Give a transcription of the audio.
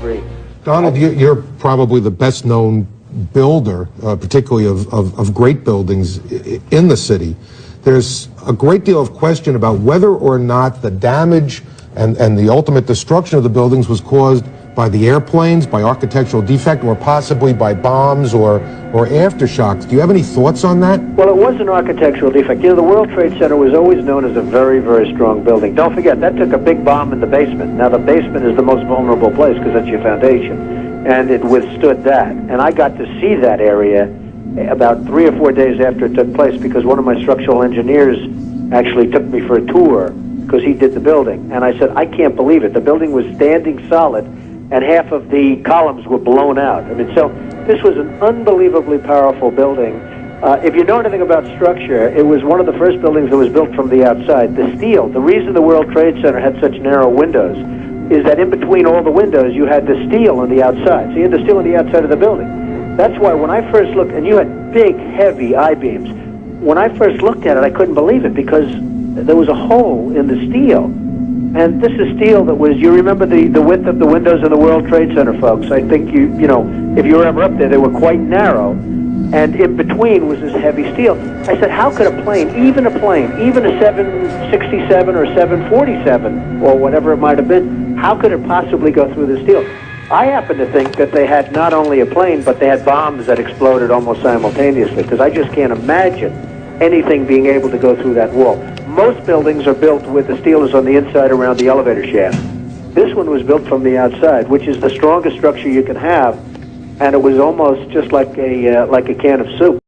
agree. Donald, you're probably the best known builder, particularly of great buildings in the city. There's a great deal of question about whether or not the damage and the ultimate destruction of the buildings was caused by the airplanes, by architectural defect, or possibly by bombs or aftershocks. Do you have any thoughts on that? Well, it was an architectural defect. You know, the World Trade Center was always known as a very, very strong building. Don't forget, that took a big bomb in the basement. Now, the basement is the most vulnerable place because that's your foundation, and it withstood that. And I got to see that area about 3 or 4 days after it took place because one of my structural engineers actually took me for a tour because he did the building. And I said, I can't believe it. The building was standing solid, and half of the columns were blown out. I mean, so this was an unbelievably powerful building. If you know anything about structure, it was one of the first buildings that was built from the outside. The steel, the reason the World Trade Center had such narrow windows is that in between all the windows, you had the steel on the outside. So you had the steel on the outside of the building. That's why when I first looked, and you had big, heavy I-beams, when I first looked at it, I couldn't believe it because there was a hole in the steel. And this is steel that was, you remember the width of the windows in the World Trade Center, folks. I think you know, if you were ever up there, they were quite narrow. And in between was this heavy steel. I said, how could a plane, even a 767 or 747 or whatever it might have been, how could it possibly go through the steel? I happen to think that they had not only a plane, but they had bombs that exploded almost simultaneously, because I just can't imagine anything being able to go through that wall. Most buildings are built with the steel is on the inside around the elevator shaft. This one was built from the outside, which is the strongest structure you can have, and it was almost just like a can of soup.